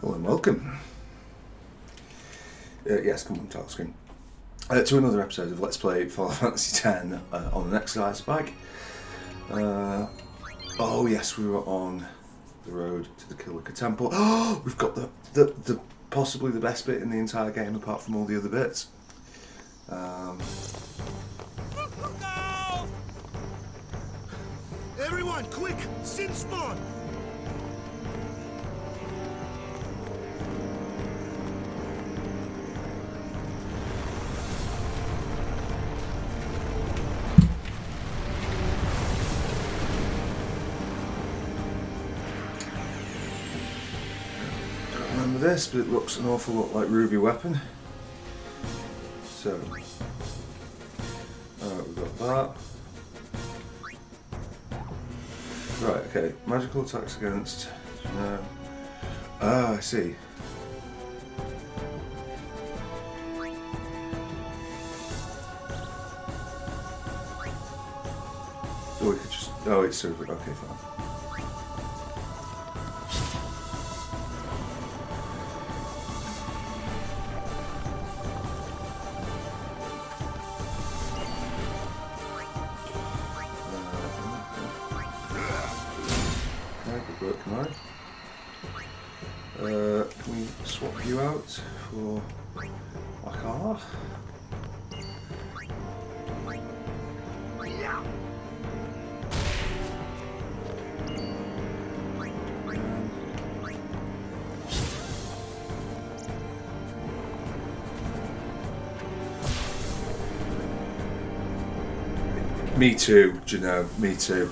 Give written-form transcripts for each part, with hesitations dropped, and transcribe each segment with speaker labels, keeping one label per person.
Speaker 1: Hello and welcome. Yes, come on, title screen. To another episode of Let's Play Final Fantasy X on an exercise bike. Oh yes, we were on the road to the Kilika temple. Oh, we've got the possibly the best bit in the entire game apart from all the other bits.
Speaker 2: Everyone, quick! Sin spawn!
Speaker 1: Don't remember this, but it looks an awful lot like Ruby Weapon. So, we've got that. Right, okay. Magical attacks against... No. Ah, I see. Oh, we could just... Oh, it's super. Okay, fine. Good work, can we swap you out for my car? Me too, do you know, me too.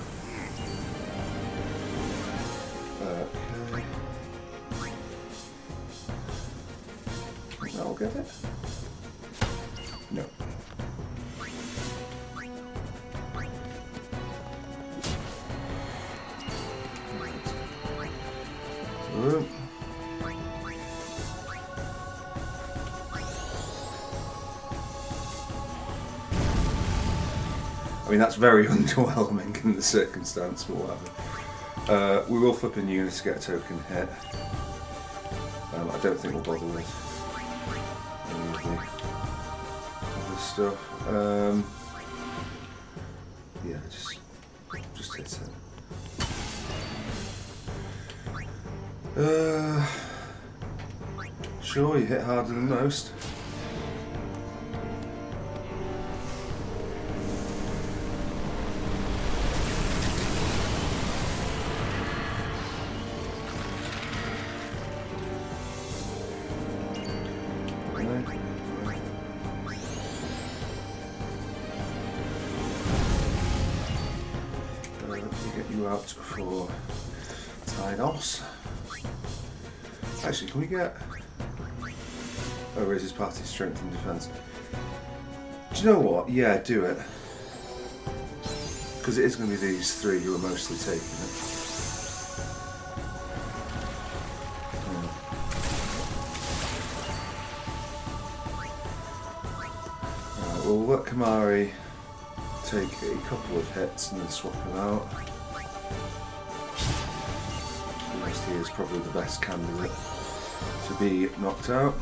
Speaker 1: I'll get it. No. I mean, that's very underwhelming in the circumstance, but whatever. We will flip a unit to get a token hit. I don't think we'll bother with any of the other stuff. Yeah, just hit it. Sure, you hit harder than most. Get you out for Tydos. Actually, can we get... Oh, raises party strength and defense. Do you know what? Yeah, do it. Because it is going to be these three who are mostly taking it. We'll let Kamari take a couple of hits and then swap him out. At he is probably the best candidate to be knocked out.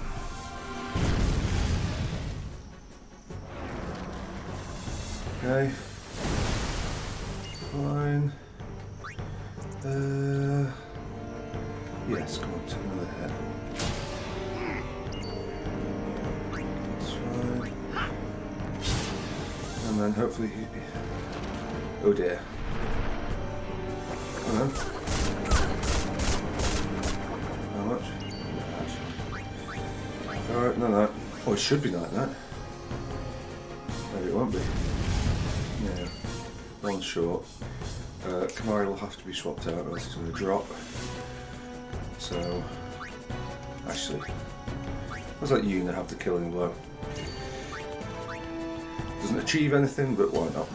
Speaker 1: Okay. Fine. Yes, come on, take another hit. That's fine. And then hopefully he... Oh dear. Come on. How much? Alright, no. Oh, it should be like that. Maybe it won't be. Yeah. One short. Kamari will have to be swapped out or else it's going to drop. So... Actually... Let's let Yuna have the killing blow. Doesn't achieve anything, but why not?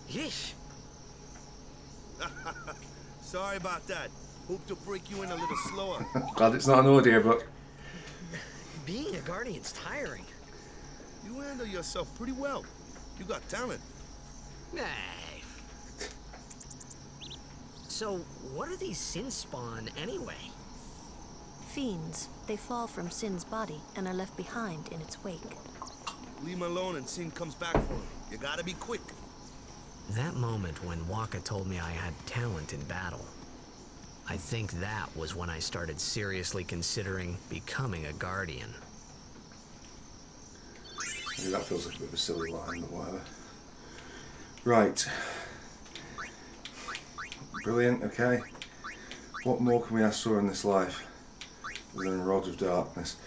Speaker 3: Yeesh.
Speaker 2: Sorry about that. Hope to break you in a little slower.
Speaker 1: Glad it's not an audio book.
Speaker 3: Being a guardian's tiring.
Speaker 2: You handle yourself pretty well. You got talent.
Speaker 3: Hey. So, what are these sin spawn anyway?
Speaker 4: Fiends. They fall from Sin's body and are left behind in its wake.
Speaker 2: Leave him alone and Sin comes back for him. You gotta be quick.
Speaker 3: That moment when Waka told me I had talent in battle, I think that was when I started seriously considering becoming a guardian.
Speaker 1: Maybe that feels like a bit of a silly line, but whatever. Right. Brilliant, okay. What more can we ask for in this life than a Rod of Darkness?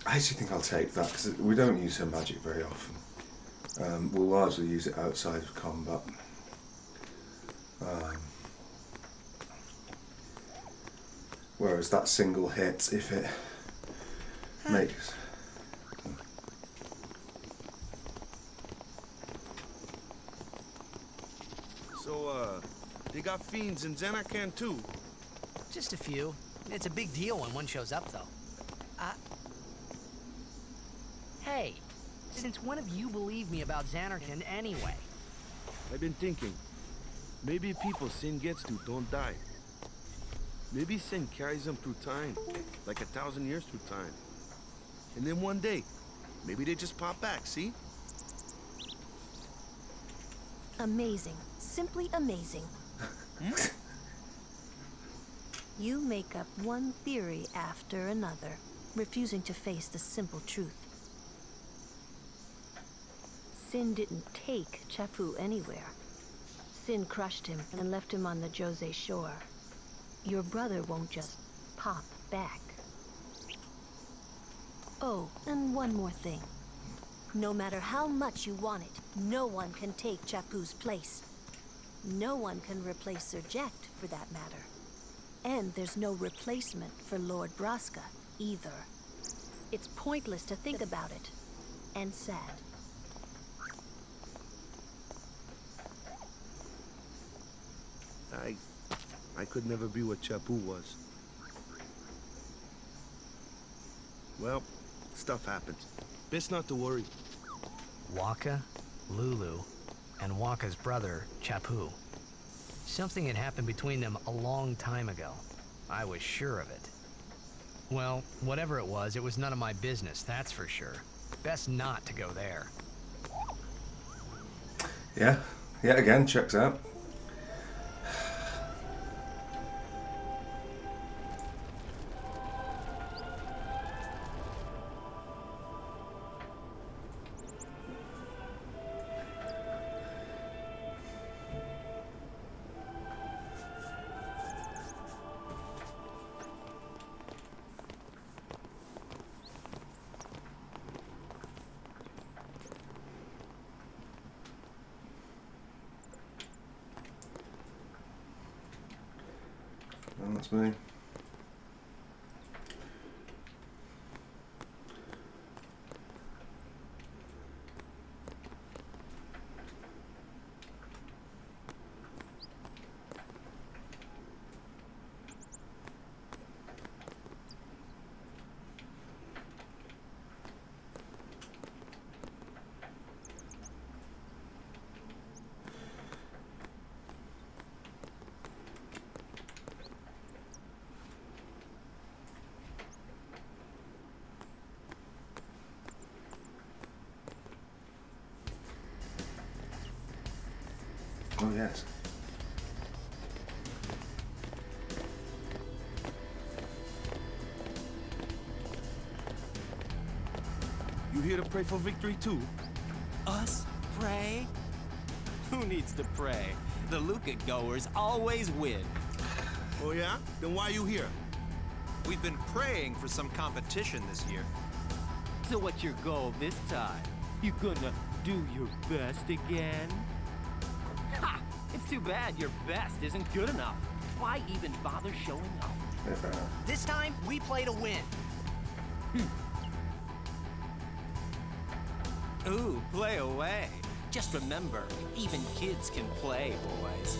Speaker 1: I actually think I'll take that, because we don't use her magic very often. We'll largely use it outside of combat. Whereas that single hit, if it makes...
Speaker 2: So, they got fiends in Xanarkand too.
Speaker 5: Just a few. It's a big deal when one shows up, though. Hey, since when have you believed me about Xanarkand anyway?
Speaker 2: I've been thinking, maybe people Sin gets to don't die. Maybe Sin carries them through time, like 1,000 years through time. And then one day, maybe they just pop back, see?
Speaker 4: Amazing. Simply amazing. You make up one theory after another, refusing to face the simple truth. Sin didn't take Chapu anywhere. Sin crushed him and left him on the Jose shore. Your brother won't just pop back. Oh, and one more thing. No matter how much you want it, no one can take Chapu's place. No one can replace Sir Jekt, for that matter. And there's no replacement for Lord Braska, either. It's pointless to think about it. And sad.
Speaker 2: I could never be what Chapu was. Well, stuff happens. Best not to worry.
Speaker 5: Waka, Lulu, and Waka's brother, Chapu. Something had happened between them a long time ago. I was sure of it. Well, whatever it was none of my business, that's for sure. Best not to go there.
Speaker 1: Yeah, yet again, checks out. And that's me. Oh yes.
Speaker 2: You here to pray for victory too?
Speaker 6: Us? Pray? Who needs to pray? The Luca goers always win.
Speaker 2: Oh yeah? Then why you here?
Speaker 7: We've been praying for some competition this year.
Speaker 6: So what's your goal this time? You gonna do your best again? Ha! It's too bad your best isn't good enough. Why even bother showing up?
Speaker 5: This time, we play to win.
Speaker 6: Ooh, play away. Just remember, even kids can play, boys.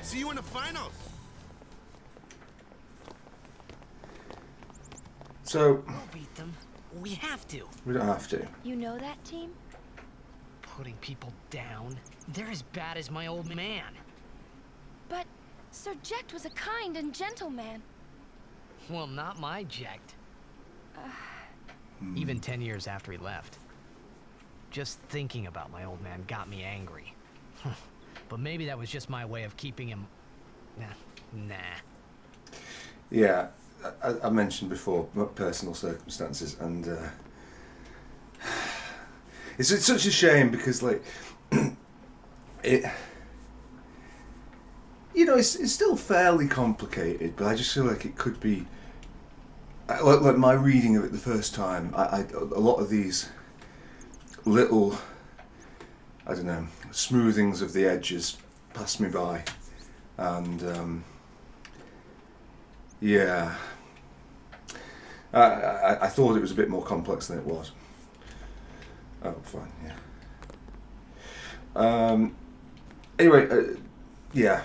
Speaker 2: See you in the finals.
Speaker 1: So,
Speaker 5: We'll beat them. We have to.
Speaker 1: we don't have to.
Speaker 8: You know that team?
Speaker 5: Putting people down. They're as bad as my old man.
Speaker 8: But Sir Jekt was a kind and gentle man.
Speaker 5: Well, not my Jekt. Even 10 years after he left. Just thinking about my old man got me angry. But maybe that was just my way of keeping him... Nah.
Speaker 1: Yeah, I mentioned before personal circumstances, and it's such a shame because, like, it, you know, it's still fairly complicated, but I just feel like it could be. Like my reading of it the first time, a lot of these little, I don't know, smoothings of the edges passed me by, and yeah, I thought it was a bit more complex than it was. Oh, fine, yeah. Anyway, yeah.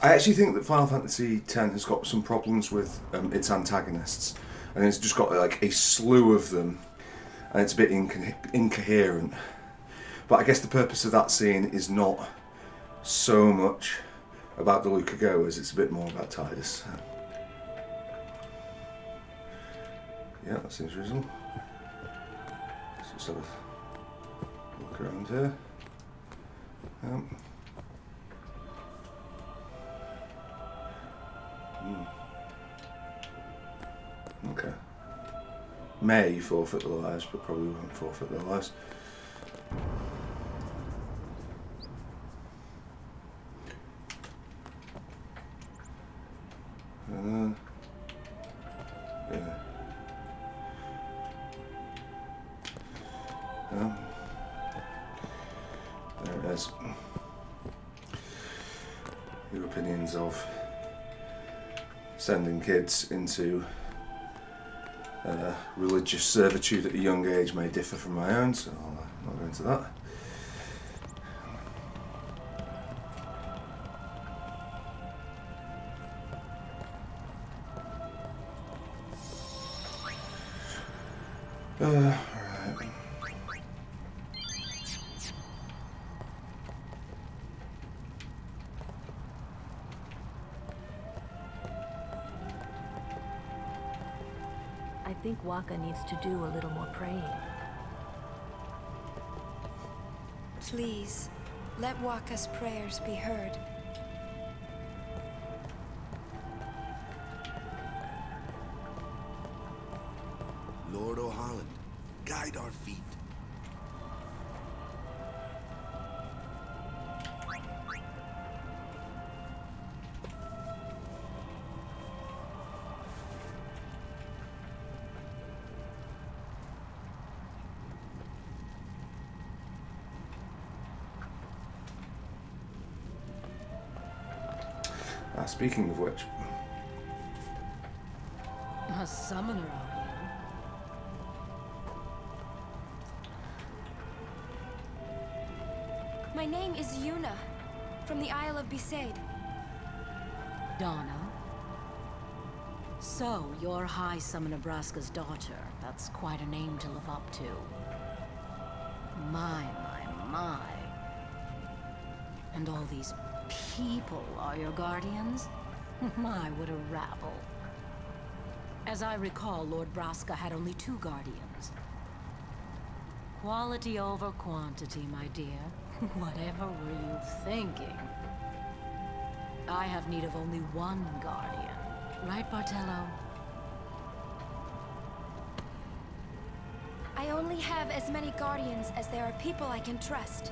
Speaker 1: I actually think that Final Fantasy X has got some problems with its antagonists, and it's just got like a slew of them, and it's a bit incoherent. But I guess the purpose of that scene is not so much about the Luca goers, it's a bit more about Tidus. Yeah, that seems reasonable. Let's just have a look around here. Okay. May forfeit their lives, but probably won't forfeit their lives. Yeah. There it is. Your opinions of sending kids into religious servitude at a young age may differ from my own, so I'll not go into that. Right.
Speaker 4: I think Waka needs to do a little more praying.
Speaker 9: Please, let Waka's prayers be heard.
Speaker 2: Lord O'Holland, guide our feet.
Speaker 1: Speaking of which,
Speaker 10: A summoner, are
Speaker 9: My name is Yuna, from the Isle of Besaid.
Speaker 10: you? Donna? So, you're High Summoner Braska's daughter. That's quite a name to live up to. My. And all these people are your guardians? My, what a rabble. As I recall, Lord Braska had only 2 guardians. Quality over quantity, my dear. Whatever were you thinking? I have need of only 1 guardian. Right, Bartello?
Speaker 9: I only have as many guardians as there are people I can trust.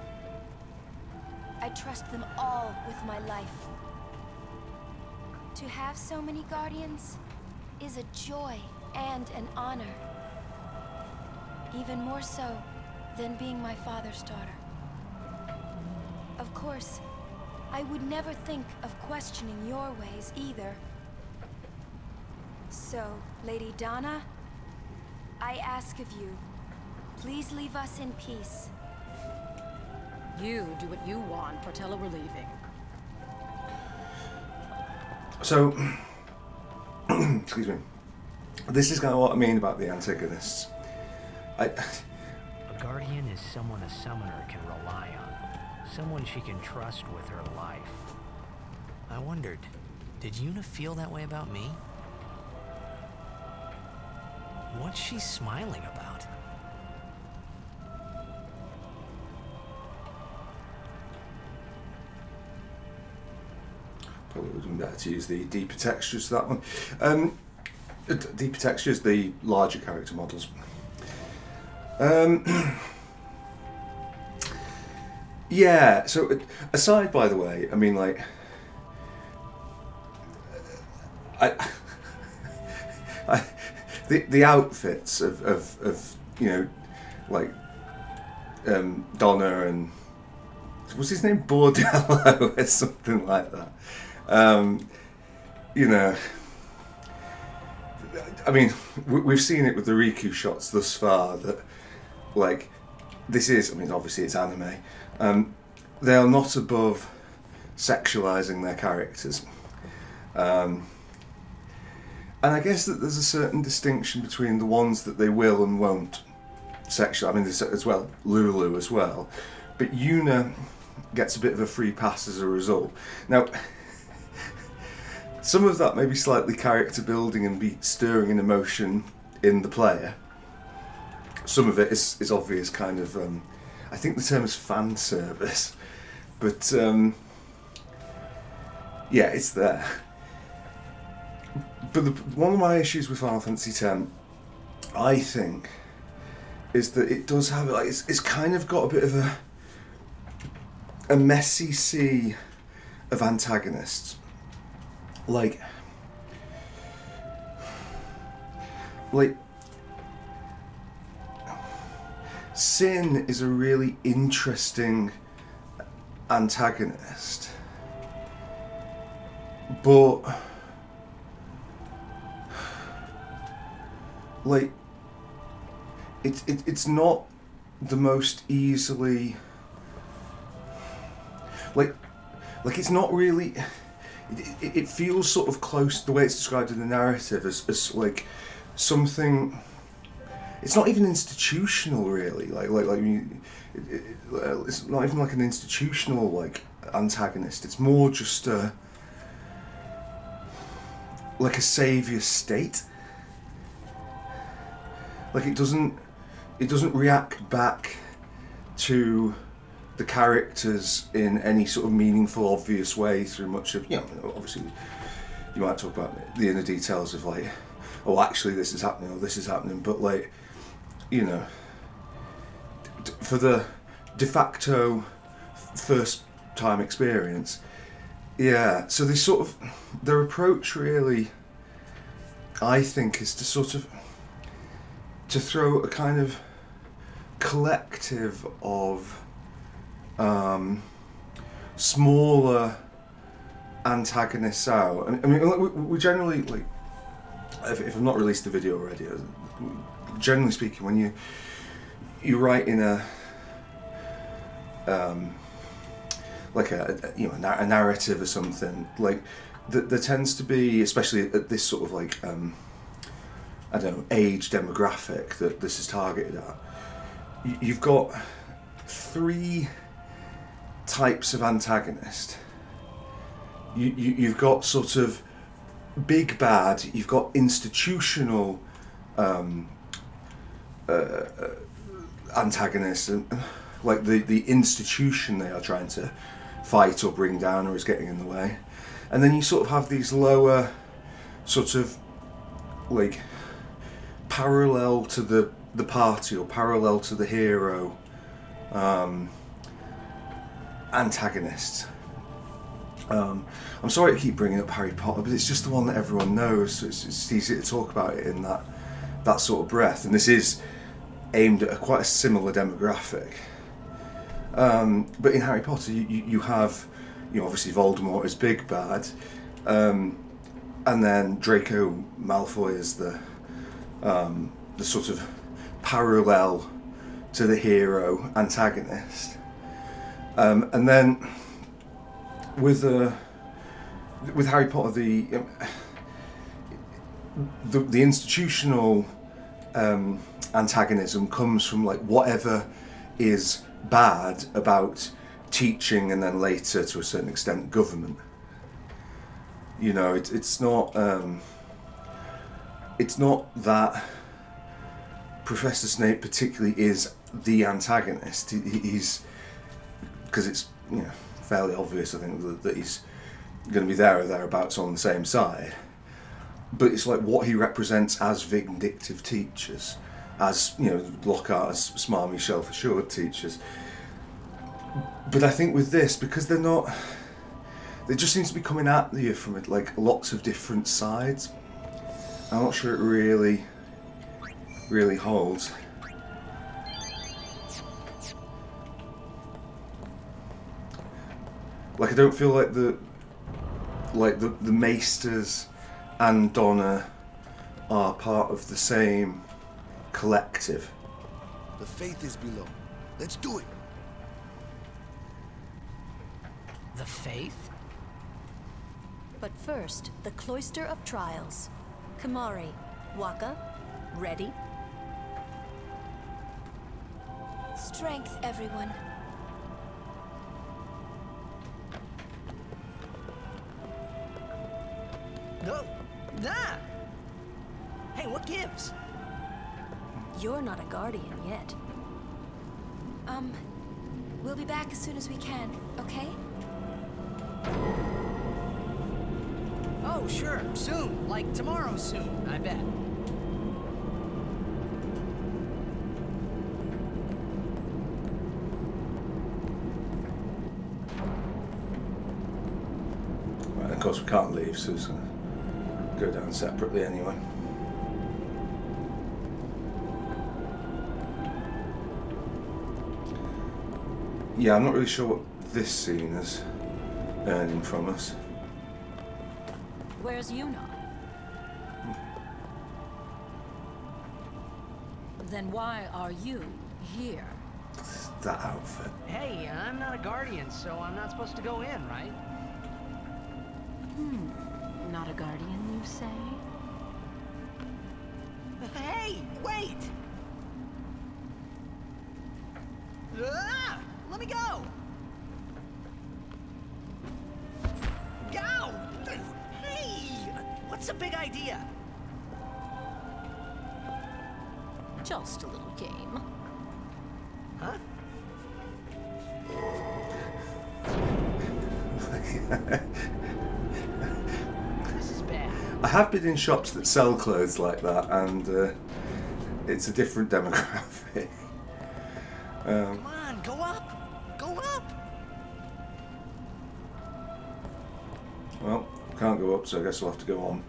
Speaker 9: I trust them all with my life. To have so many guardians is a joy and an honor. Even more so than being my father's daughter. Of course, I would never think of questioning your ways either. So, Lady Donna, I ask of you, please leave us in peace.
Speaker 10: You do what you want, Portella. We're leaving.
Speaker 1: So, excuse me. This is kind of what I mean about the antagonists.
Speaker 5: A guardian is someone a summoner can rely on. Someone she can trust with her life. I wondered, did Yuna feel that way about me? What's she smiling about?
Speaker 1: Probably would have been better to use the deeper textures to that one. Deeper textures, the larger character models. Yeah, so aside, by the way, I mean, like, the outfits of you know, like, Donna and, was his name Bordello or something like that? You know, I mean, we've seen it with the Riku shots thus far that, like, this is, I mean, obviously it's anime. They are not above sexualizing their characters. And I guess that there's a certain distinction between the ones that they will and won't sexual. I mean, there's as well Lulu as well, but Yuna gets a bit of a free pass as a result. Now, some of that may be slightly character building and be stirring an emotion in the player. Some of it is obvious kind of, I think the term is fan service, but yeah, it's there. But one of my issues with Final Fantasy X, I think, is that it does have, like, it's kind of got a bit of a messy sea of antagonists. Like Sin is a really interesting antagonist, but like it's not the most easily like it's not really. It feels sort of close, the way it's described in the narrative, as like something. It's not even institutional, really. It's not even like an institutional like antagonist. It's more just like a savior state. Like it doesn't react back to the characters in any sort of meaningful, obvious way through much of, you know, obviously you might talk about the inner details of like, oh, actually this is happening or this is happening, but like, you know, for the de facto first time experience, yeah, so they sort of, their approach really, I think, is to sort of, to throw a kind of collective of smaller antagonists out. I mean, we generally, like, if I've not released the video already, generally speaking, when you write in a like a you know a narrative or something, like there tends to be, especially at this sort of like I don't know, age demographic that this is targeted at, you've got three types of antagonist. You've got sort of big bad, you've got institutional antagonists, and like the institution they are trying to fight or bring down or is getting in the way. And then you sort of have these lower sort of like parallel to the party or parallel to the hero antagonists. I'm sorry to keep bringing up Harry Potter, but it's just the one that everyone knows, so it's easy to talk about it in that sort of breath, and this is aimed at quite a similar demographic. But in Harry Potter, you have, you know, obviously Voldemort is big bad, and then Draco Malfoy is the the sort of parallel to the hero antagonist, and then with Harry Potter, the institutional antagonism comes from like whatever is bad about teaching, and then later to a certain extent government. You know, it's not that Professor Snape particularly is the antagonist. He's, because it's, you know, fairly obvious, I think, that he's going to be there or thereabouts on the same side. But it's like what he represents as vindictive teachers, as, you know, Lockhart as smarmy, self-assured teachers. But I think with this, because they're not, they just seems to be coming at you from like lots of different sides. I'm not sure it really holds. Like, I don't feel like the Maesters and Donna are part of the same collective.
Speaker 2: The faith is below. Let's do it.
Speaker 5: The faith?
Speaker 4: But first, the Cloister of Trials. Kamari, Waka, ready?
Speaker 9: Strength, everyone.
Speaker 5: No. Nah. Hey, what gives?
Speaker 4: You're not a guardian yet.
Speaker 9: We'll be back as soon as we can, okay?
Speaker 5: Oh, sure. Soon. Like tomorrow soon, I bet.
Speaker 1: Right, of course we can't leave, so it's going to go down separately anyway. Yeah, I'm not really sure what this scene is earning from us.
Speaker 10: Where's Yuna? Then why are you here?
Speaker 1: That outfit.
Speaker 5: Hey, I'm not a guardian, so I'm not supposed to go in, right?
Speaker 10: Not a guardian, you say?
Speaker 5: Hey, wait! Ah! Let me go! Go! Hey! What's the big idea?
Speaker 10: Just a little game.
Speaker 5: Huh? This is bad.
Speaker 1: I have been in shops that sell clothes like that, and it's a different demographic.
Speaker 5: Come on, go up! Go up!
Speaker 1: Well, can't go up, so I guess we'll have to go on.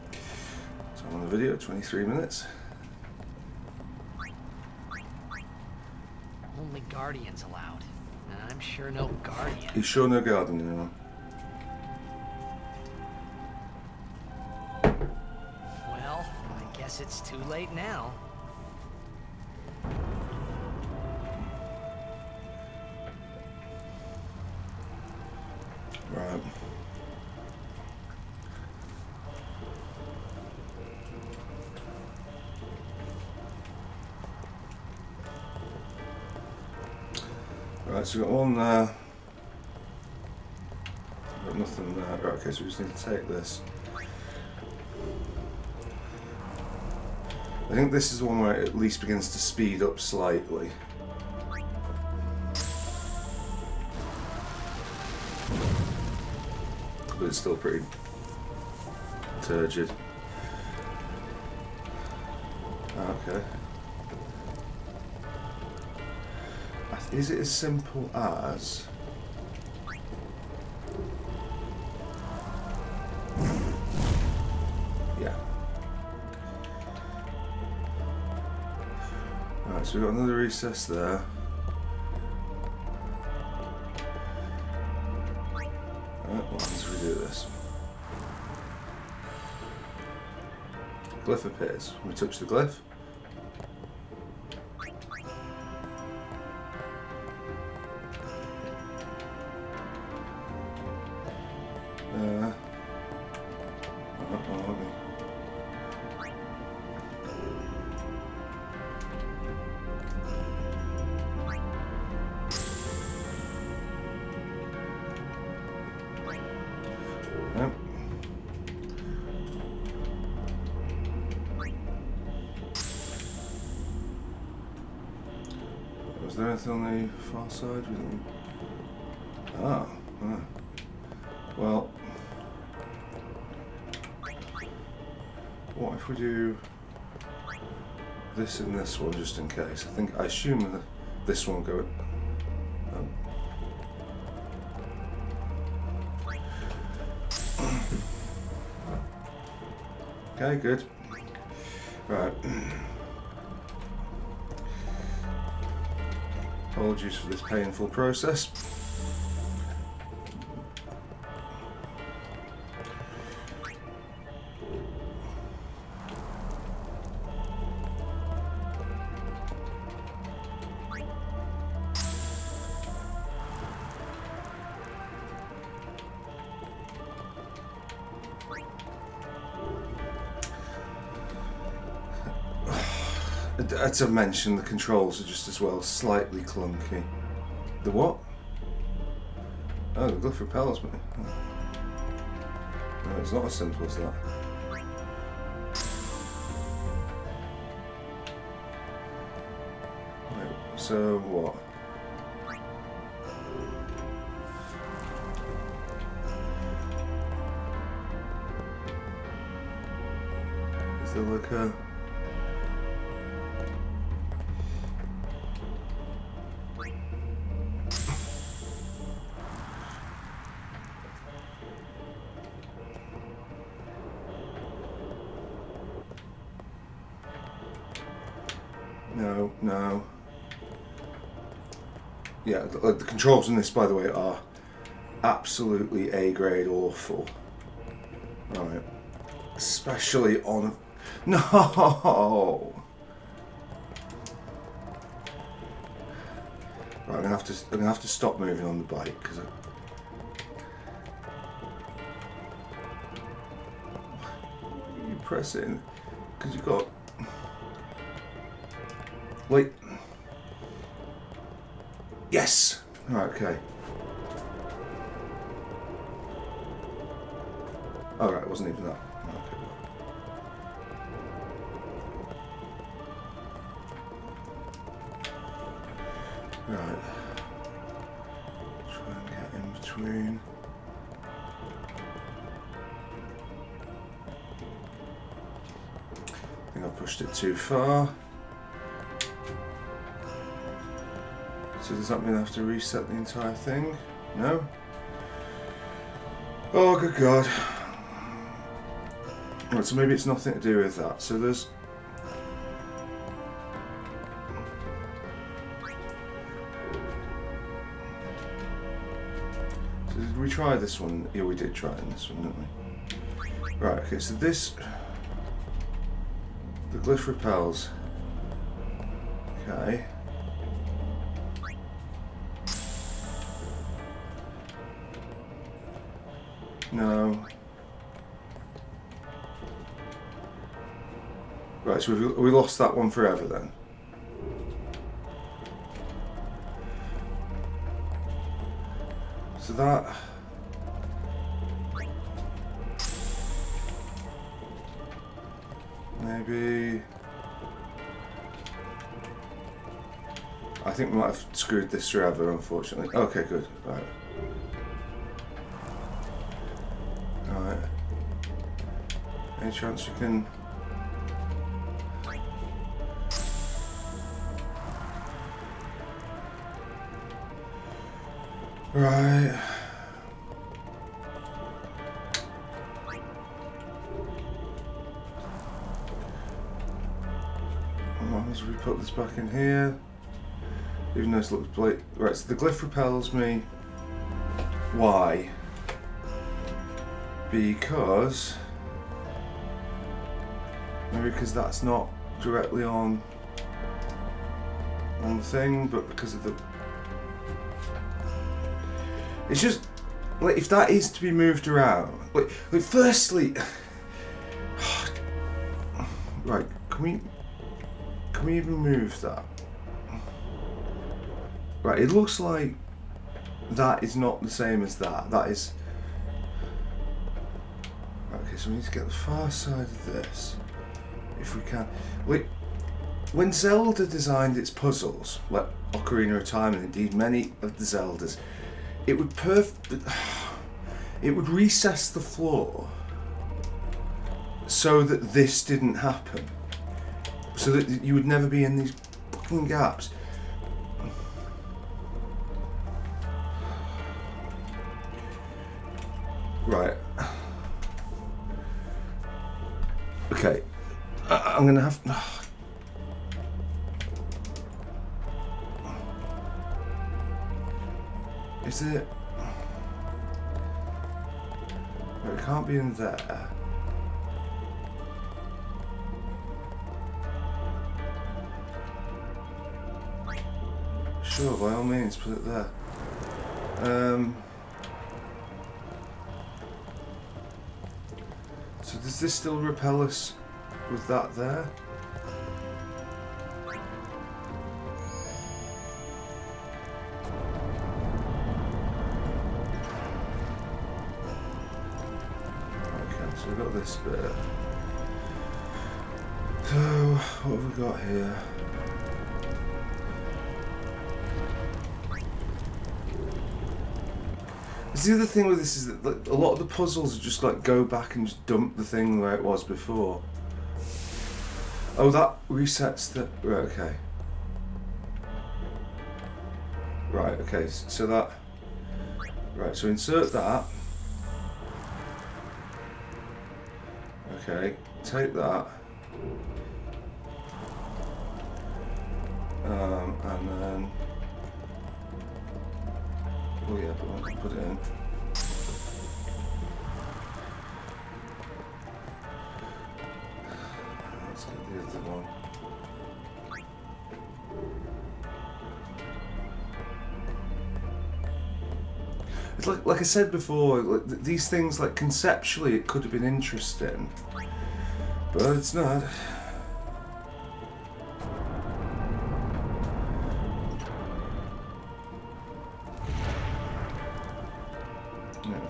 Speaker 1: So I'm on the video, 23 minutes.
Speaker 5: Only guardians allowed. And I'm sure no guardian.
Speaker 1: You sure no garden anymore?
Speaker 5: Well, I guess it's too late now.
Speaker 1: Right. Right, so we've got one there. Got nothing there. Right, okay, so we just need to take this. I think this is the one where it at least begins to speed up slightly. But it's still pretty turgid. Okay. Is it as simple as... Yeah. Alright, so we've got another recess there. What happens if we do this? Glyph appears. Can we touch the glyph? Uh-oh, let me... Yep. Was there anything on the far side? Ah. Well, what if we do this and this one just in case? I assume that this one go. Okay, good. Right. Apologies for this painful process. As I mentioned, the controls are just as well slightly clunky. The what? Oh, the glyph repels me. No, it's not as simple as that. Right, so what? Is there like a... No. Yeah, the controls in this, by the way, are absolutely A-grade awful. Right. Especially on... No! Right, I'm gonna have to stop moving on the bike because you press it because you've got... Wait. Yes! Right, okay. Alright, it wasn't even that. Okay. Right. Try and get in between. I think I pushed it too far. So does that mean I have to reset the entire thing? No? Oh, good God. Right, so maybe it's nothing to do with that. So there's... So did we try this one? Yeah, we did try it in this one, didn't we? Right, okay, so this... The glyph repels. Okay. No. Right, so we lost that one forever then. So that... Maybe... I think we might have screwed this forever, unfortunately. Okay, good. Right. Right. Any chance you can... Right. What as we put this back in here? Even though this looks blade. Right, so the glyph repels me. Why? Because maybe because that's not directly on the thing, but because of the... It's just like if that is to be moved around. Like firstly, Right, can we even move that? Right, it looks like that is not the same as that. That is... Right, okay, so we need to get the far side of this. If we can. Wait, when Zelda designed its puzzles, like Ocarina of Time, and indeed many of the Zeldas, it would recess the floor so that this didn't happen. So that you would never be in these fucking gaps. Right. Okay. I'm gonna have... Is it... It can't be in there. Sure, by all means, put it there. So does this still repel us with that there? Okay, so we've got this bit. So, what have we got here? The other thing with this is that like, a lot of the puzzles are just like go back and just dump the thing where it was before. Oh, that resets the... Right, okay. Right, okay, so that... Right, so insert that. Okay, take that. And then... Oh yeah, but I can put it in. Let's get the other one. It's like I said before, like these things, like conceptually, it could have been interesting, but it's not.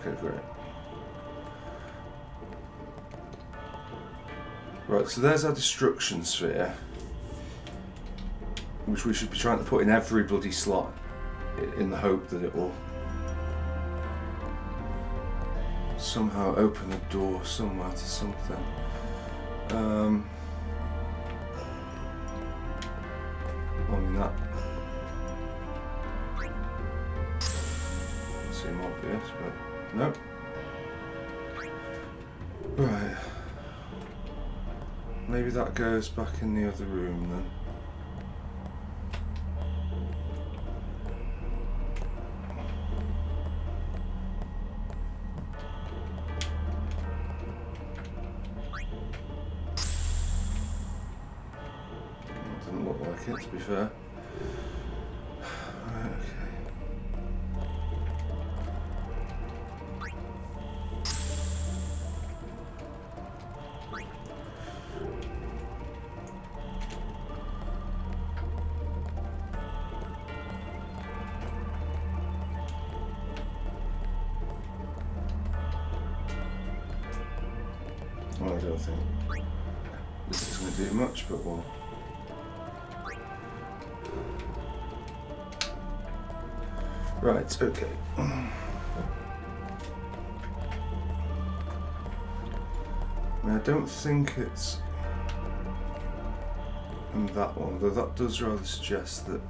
Speaker 1: Okay, great. Right, so there's our destruction sphere, which we should be trying to put in every bloody slot in the hope that it will somehow open a door somewhere to something. I mean, that doesn't seem obvious, but nope. Right. Maybe that goes back in the other room then. Doesn't look like it, to be fair. Right, okay. Well, I don't think this is going to do much, but well. Right, okay. Now, I don't think it's in that one, though that does rather suggest that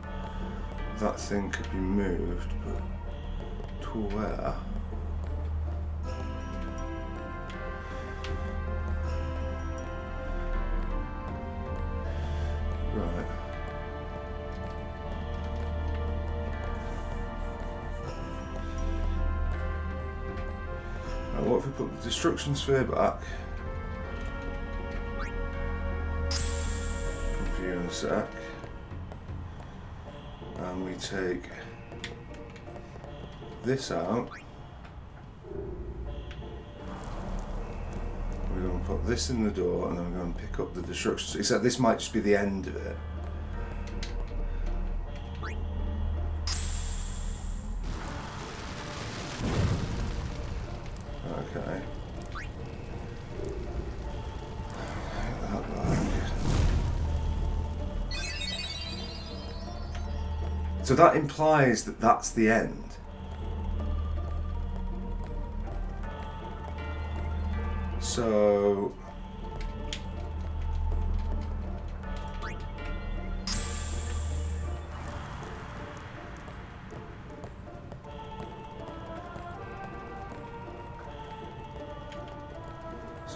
Speaker 1: that thing could be moved, but to where? Right. Now what if we put the destruction sphere back? View in a sec. And we take this out. We don't put this in the door, and then I'm going to pick up the destruction. Except this might just be the end of it. Okay. So that implies that that's the end. So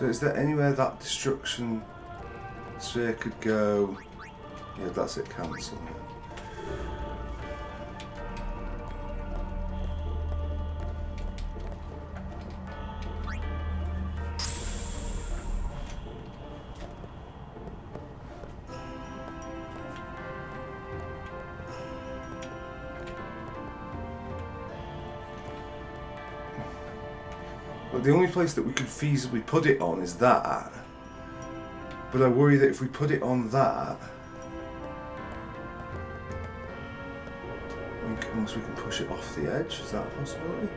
Speaker 1: is there anywhere that destruction sphere could go? Yeah, that's it, cancel. But the only place that we could feasibly put it on is that. But I worry that if we put it on that, unless we can push it off the edge, is that a possibility?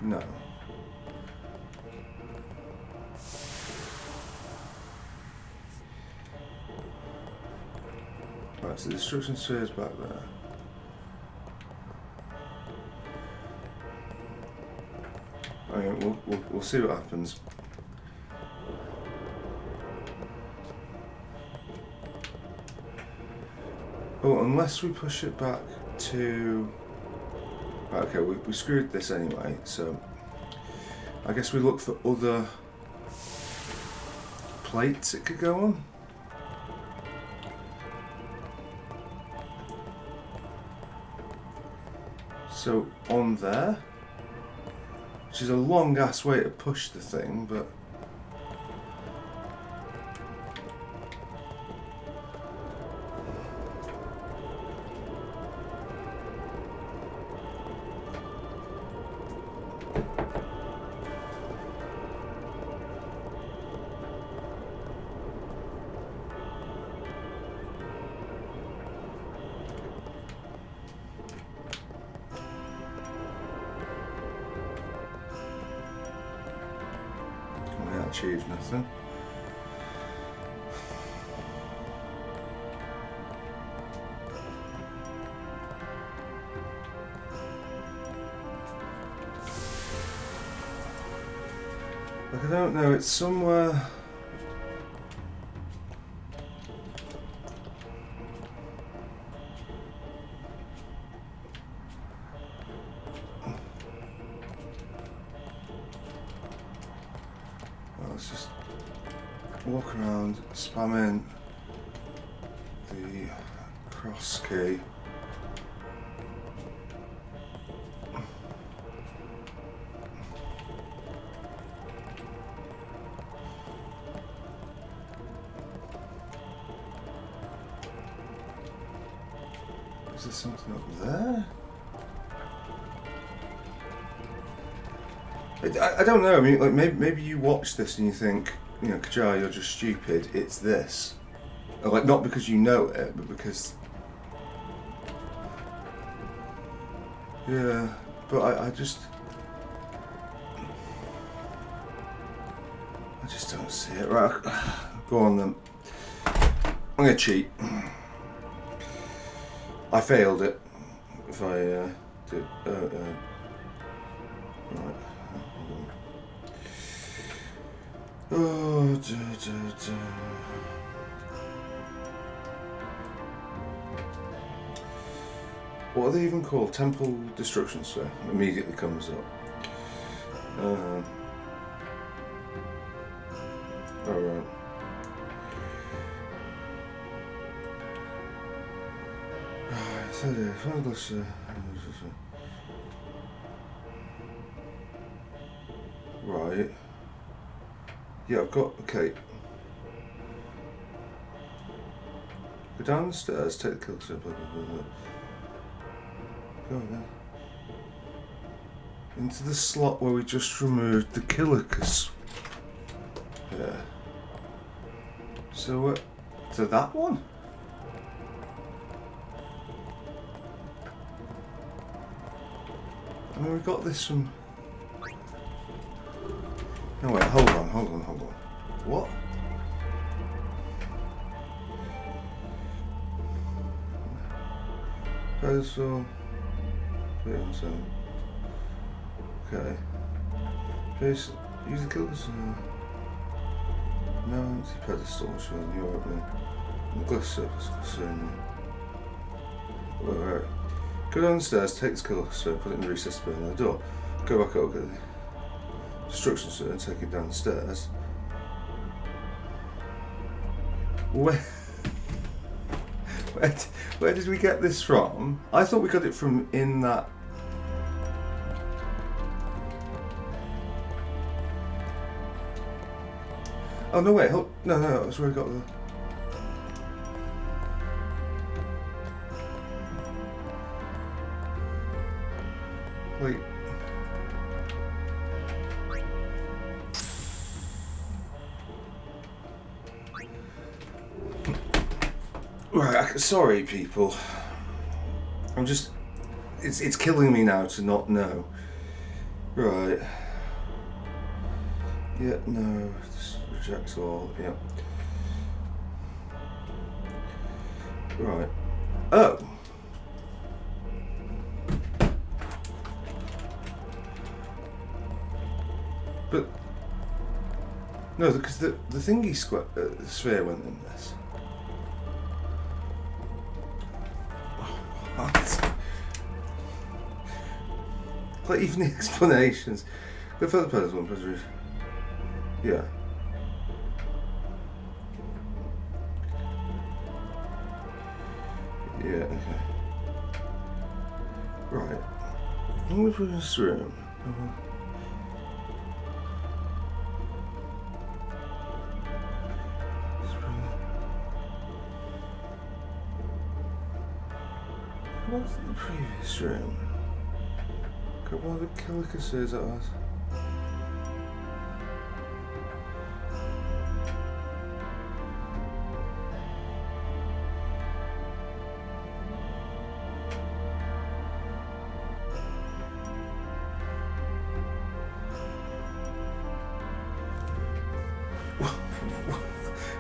Speaker 1: No. Right, so the destruction sphere is back there. Okay, we'll see what happens. Oh, unless we push it back to... Okay, we screwed this anyway, so I guess we look for other plates it could go on. So on there, which is a long ass way to push the thing, but achieved nothing. Like, I don't know, it's somewhere. Let's just walk around, spam in the cross key. Is there something up there? I don't know. I mean, like maybe you watch this and you think, you know, Kajar, you're just stupid. It's this, or like not because you know it, but because yeah. But I just don't see it. Right, go on then. I'm gonna cheat. I failed it. If I did, right. Oh, what are they even called? Temple Destruction Sphere immediately comes up. Alright. Right. Yeah, I've got, okay. Go down the stairs, take the Kilika, blah, blah, blah, blah. Go on then. Into the slot where we just removed the Kilikas. Yeah. So, to that one? I mean, we got this from... No, wait, hold on. What? Pedestal. Wait on some. Okay. Use the Kilika. No empty pedestal, show the new opening. And the glass surface concerning. Wait. Go downstairs, take this Kilika, put it in the recess behind the door. Go back up, get the instructions and take it downstairs. Where did we get this from? I thought we got it from in that. Oh no! Wait, no, that's where I got the. Wait. Right, sorry people. I'm just... It's killing me now to not know. Right. Yeah, no. Just reject all. Yeah. Right. Oh! But... No, because the thingy sphere went in this. What? Like even the explanations. Go further pedals one, please. Yeah. Yeah, okay. Right. What we put in this room? What's the previous room? Got one of the Kilika says that was.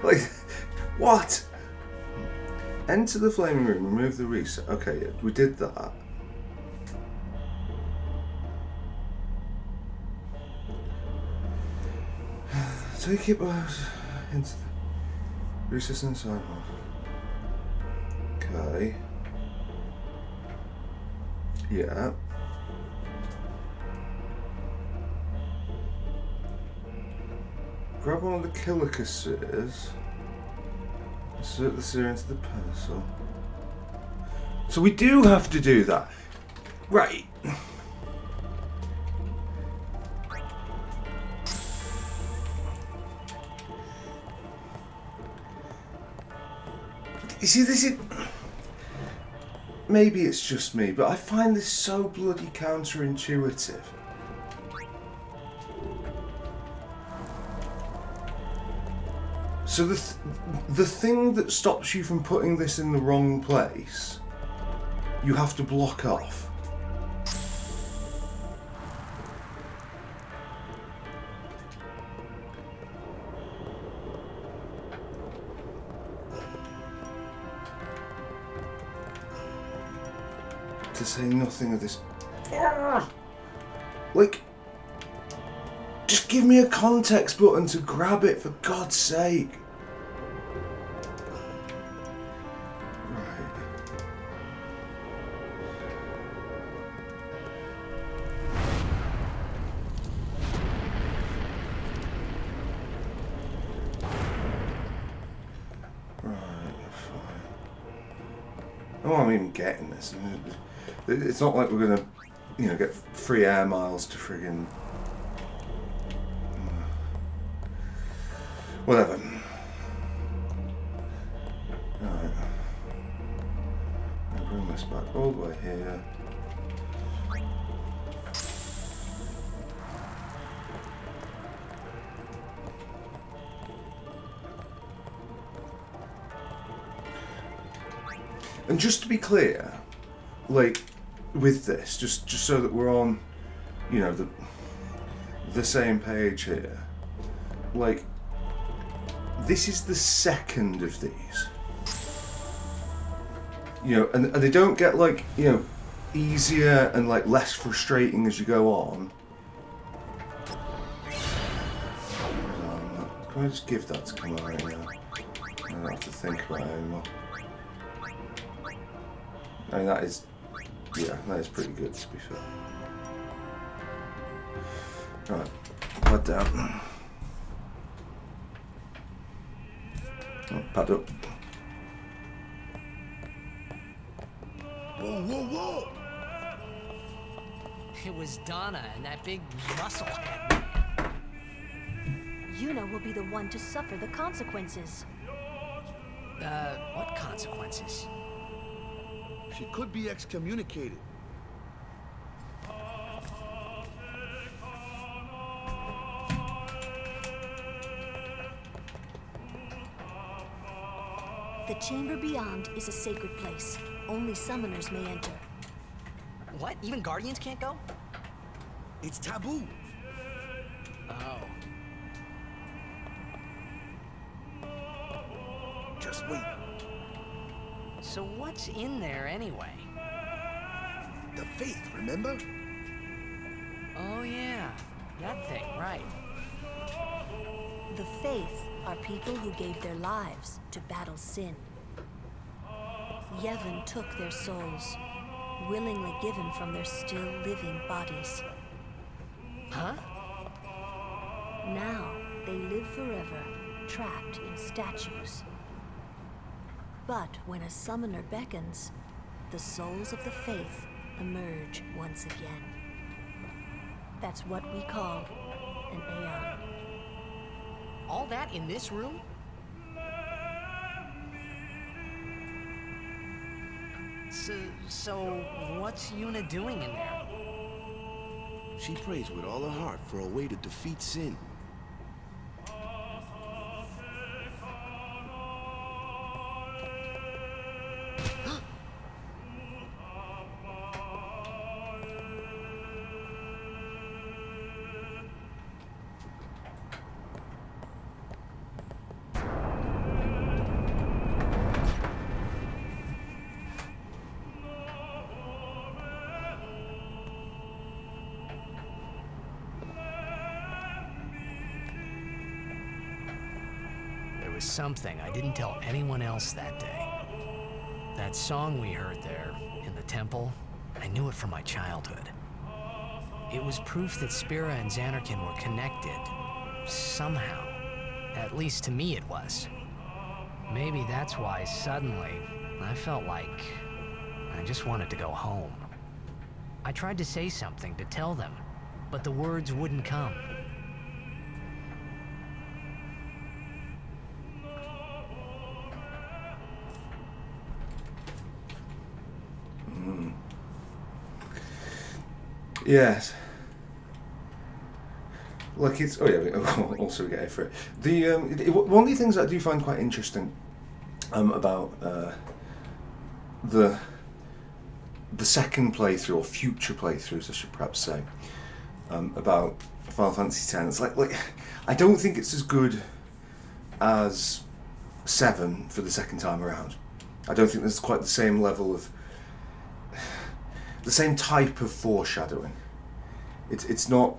Speaker 1: Like, what? Enter the flaming room, remove the reset. Okay, yeah, we did that. Take it into the recess inside. Okay. Yeah. Grab one of the Kilika spheres. Insert the sphere into the pedestal. So we do have to do that. Right. You see, this is... Maybe it's just me, but I find this so bloody counterintuitive. So the thing that stops you from putting this in the wrong place, you have to block off. To say nothing of this. Like, just give me a context button to grab it, for God's sake. Oh, I'm even getting this. It's not like we're gonna, you know, get free air miles to friggin'... Whatever. Alright. I'll bring this back all the way here. And just to be clear, like, with this, just so that we're on, you know, the same page here, like, this is the second of these. You know, and they don't get, like, you know, easier and, like, less frustrating as you go on. Can I just give that to Kamari now? I don't have to think about it anymore. I mean, that is, yeah, that is pretty good, to be fair. Right, pad down. Oh, pad up.
Speaker 2: Whoa, whoa, whoa!
Speaker 5: It was Donna and that big musclehead.
Speaker 4: Yuna will be the one to suffer the consequences.
Speaker 5: What consequences?
Speaker 2: She could be excommunicated.
Speaker 4: The chamber beyond is a sacred place. Only summoners may enter.
Speaker 5: What? Even Guardians can't go?
Speaker 2: It's taboo.
Speaker 5: Oh.
Speaker 2: Just wait.
Speaker 5: So what's in there anyway?
Speaker 2: The faith, remember?
Speaker 5: Oh yeah, that thing, right.
Speaker 4: The faith are people who gave their lives to battle sin. Yevon took their souls, willingly given from their still living bodies.
Speaker 5: Huh?
Speaker 4: Now they live forever, trapped in statues. But when a summoner beckons, the souls of the faith emerge once again. That's what we call an Aeon.
Speaker 5: All that in this room? So what's Yuna doing in there?
Speaker 2: She prays with all her heart for a way to defeat sin.
Speaker 5: There was something I didn't tell anyone else that day. That song we heard there, in the temple, I knew it from my childhood. It was proof that Spira and Xanarkin were connected. Somehow. At least to me it was. Maybe that's why suddenly I felt like I just wanted to go home. I tried to say something to tell them, but the words wouldn't come.
Speaker 1: Yes. Like it's. Oh yeah. Also, we get it for it. One of the things that I do find quite interesting about the second playthrough, or future playthroughs, I should perhaps say, about Final Fantasy X. It's like I don't think it's as good as 7 for the second time around. I don't think there's quite the same level of the same type of foreshadowing. It's not.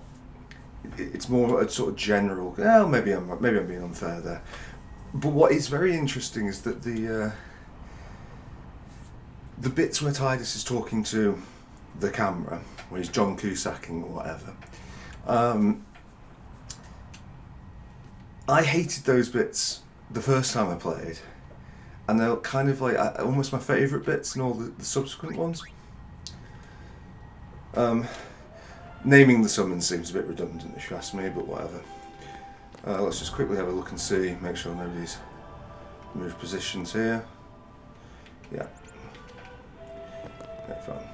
Speaker 1: It's more a sort of general. Oh, maybe I'm being unfair there. But what is very interesting is that the bits where Tidus is talking to the camera, when he's John Cusacking or whatever. I hated those bits the first time I played, and they're kind of like almost my favourite bits in all the subsequent ones. Naming the summons seems a bit redundant if you ask me, but whatever. Let's just quickly have a look and see, make sure nobody's moved positions here. Yeah. Okay, fine.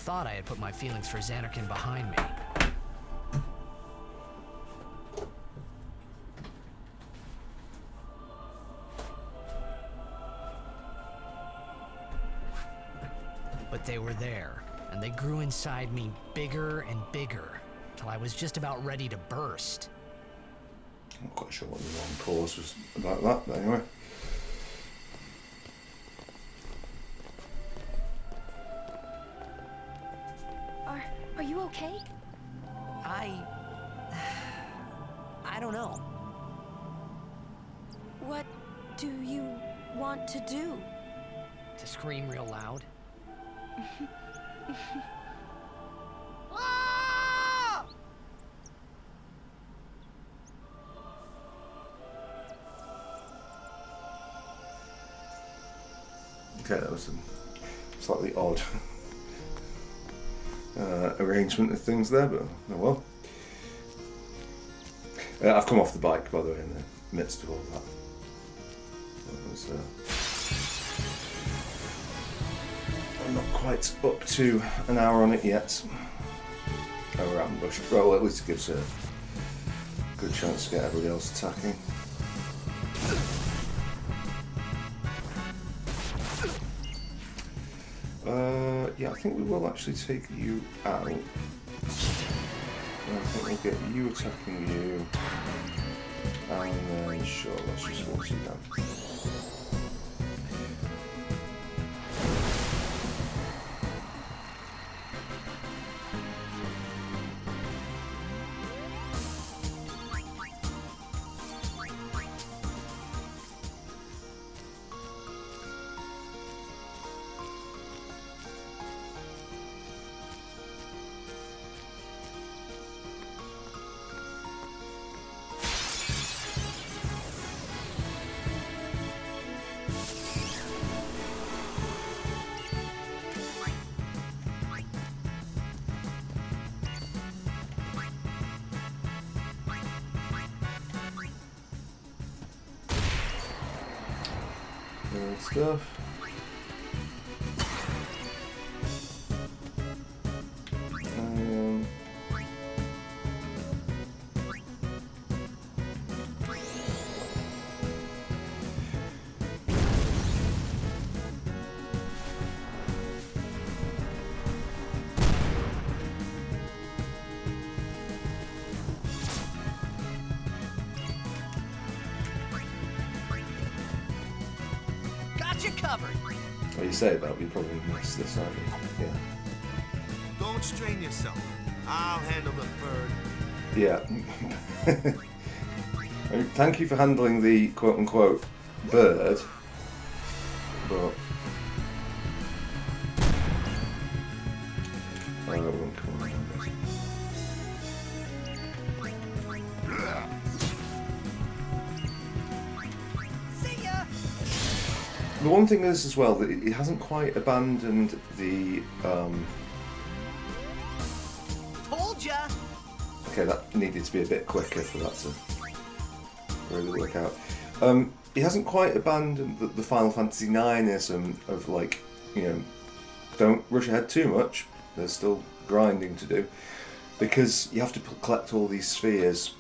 Speaker 5: thought I had put my feelings for Xanarkin behind me. But they were there, and they grew inside me bigger and bigger, till I was just about ready to burst.
Speaker 1: I'm not quite sure what the wrong pause was about that, but anyway.
Speaker 8: Are you okay?
Speaker 5: I don't know.
Speaker 4: What do you want to do?
Speaker 5: To scream real loud?
Speaker 1: Okay, that was a slightly odd arrangement of things there, but oh well. I've come off the bike, by the way, in the midst of all that. That was, I'm not quite up to an hour on it yet. Oh, we're ambushed. Well, at least it gives a good chance to get everybody else attacking. Yeah, I think we will actually take you out. I think we'll get you attacking you. And then, sure, let's just force you down. Good stuff. Well, you say that, we probably missed this, aren't we? Yeah.
Speaker 2: Don't strain yourself. I'll handle the bird.
Speaker 1: Yeah. I mean, thank you for handling the quote-unquote bird, but... I won't come around this. The one thing is as well that it hasn't quite abandoned the
Speaker 6: Told ya!
Speaker 1: Okay, that needed to be a bit quicker for that to really work out. It hasn't quite abandoned the Final Fantasy IX-ism of, like, you know, don't rush ahead too much. There's still grinding to do, because you have to collect all these spheres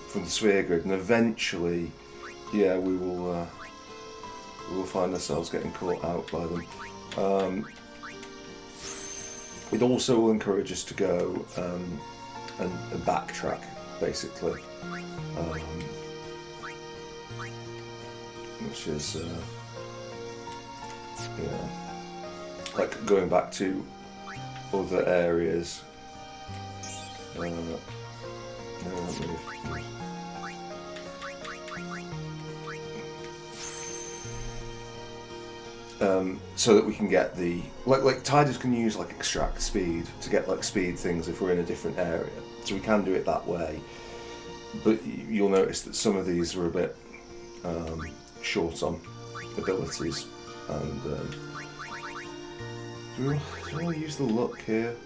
Speaker 1: from the sphere grid, and eventually, yeah, we will find ourselves getting caught out by them. It also will encourage us to go and backtrack, basically, which is yeah, like going back to other areas. So that we can get the like Tidus can use like extract speed to get like speed things if we're in a different area, so we can do it that way. But you'll notice that some of these are a bit short on abilities, and do we really use the luck here?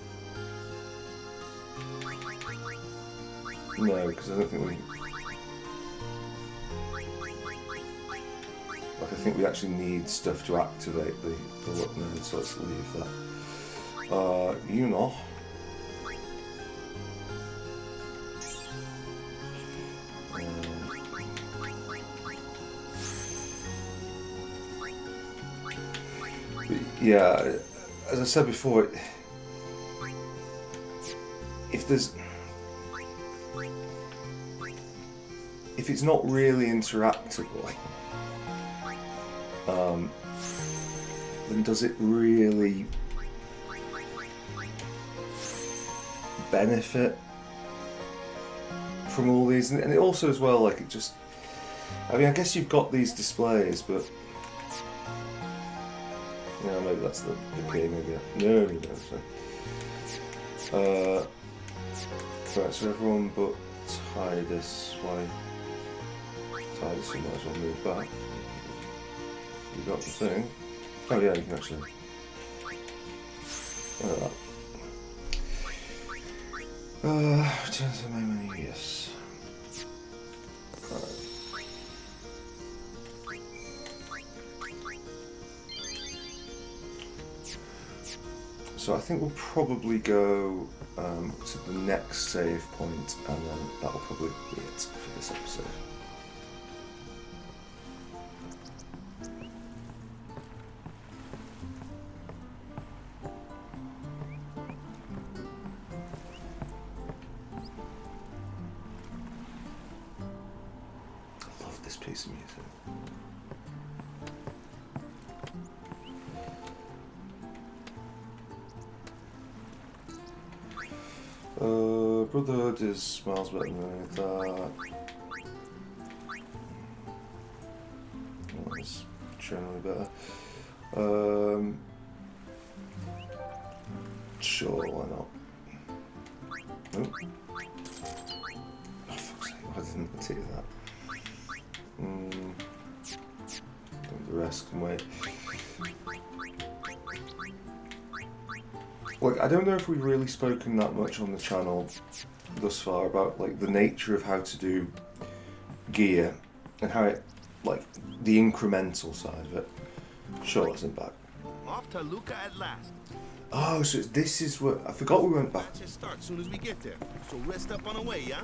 Speaker 1: No, because I don't think we. Like, I think we actually need stuff to activate the luck node, so let's leave that. You know. Yeah, as I said before, if it's not really interactable, then does it really benefit from all these? And it also as well, like, it just, I mean, I guess you've got these displays, but yeah, maybe that's the key, maybe. No. Right, so everyone but Tidus, why? Tidus, you might as well move back. You got the thing. Oh yeah, you can actually. Look at that. Return to the main menu, yes. Right. So I think we'll probably go to the next save point, and then that'll probably be it for this episode. I love this piece of music. Brotherhood is miles better than that. It's generally better. Sure, why not? Oh. Oh, fuck's sake, why didn't I take that? The rest can wait. Like, I don't know if we've really spoken that much on the channel thus far about, like, the nature of how to do gear and how it, like, the incremental side of it. Charlotte's in back.
Speaker 2: Off to Luca at last.
Speaker 1: Oh, so this is what I forgot we went back.
Speaker 2: Let's just start soon as we get there. So rest up on the way, yeah?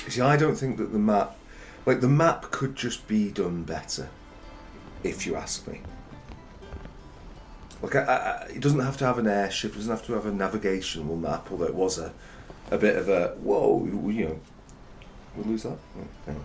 Speaker 1: See, I don't think that the map could just be done better, if you ask me. Like, it doesn't have to have an airship, it doesn't have to have a navigational map, although it was a bit of a, whoa, you know, we'll lose that? Oh, anyway.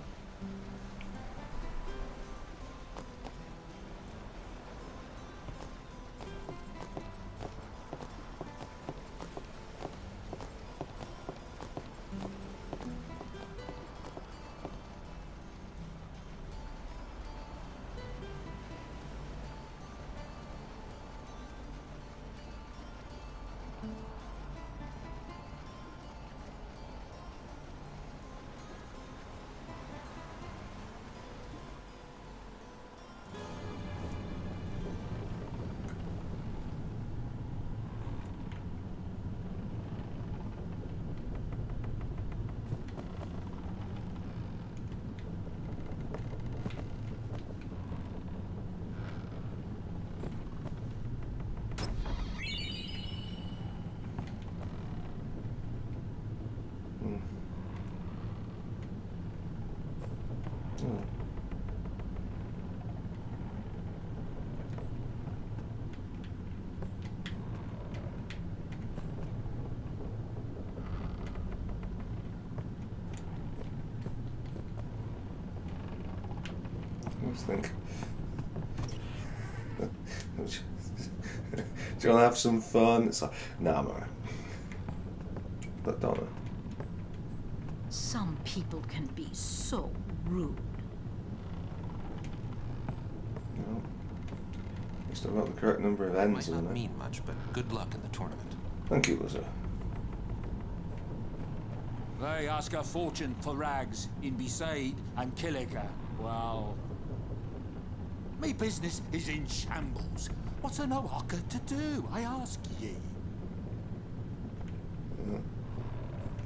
Speaker 1: Think. Do you want to have some fun? It's like, nah, I'm alright. But don't know.
Speaker 10: Some people can be so rude.
Speaker 1: Well, you still got the correct number of ends
Speaker 11: Might
Speaker 1: in
Speaker 11: not
Speaker 1: there.
Speaker 11: mean much, but good luck in the tournament.
Speaker 1: Thank you, Lizzo.
Speaker 12: They ask a fortune for rags in Besaid and Kilika. Well, me business is in shambles. What's an Oaka to do, I ask ye?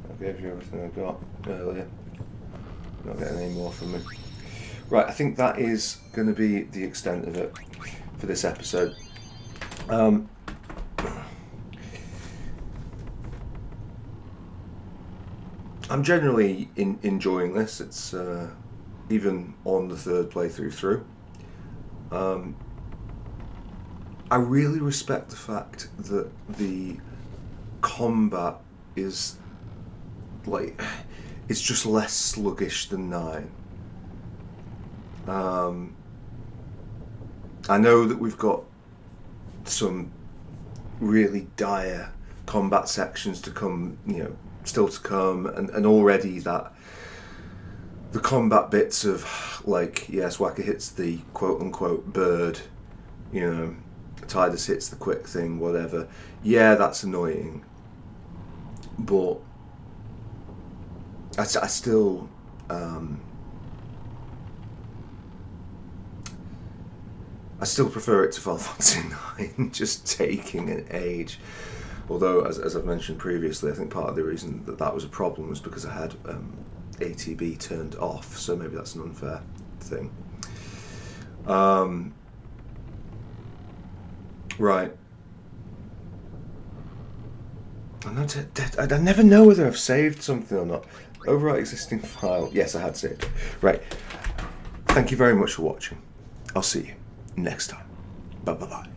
Speaker 1: I gave you everything I got earlier. Not getting any more from me. Right, I think that is going to be the extent of it for this episode. I'm generally enjoying this. It's even on the third playthrough through. I really respect the fact that the combat is like, it's just less sluggish than 9. I know that we've got some really dire combat sections to come, you know, still to come, and already that the combat bits of, like, yes, Waka hits the quote-unquote bird, you know, Tidus hits the quick thing, whatever. Yeah, that's annoying, but I still I still prefer it to Final Fantasy IX, just taking an age. Although, as I've mentioned previously, I think part of the reason that was a problem was because I had ATB turned off, so maybe that's an unfair thing. Right. I never know whether I've saved something or not. Overwrite existing file. Yes, I had saved. Right. Thank you very much for watching. I'll see you next time. Bye-bye.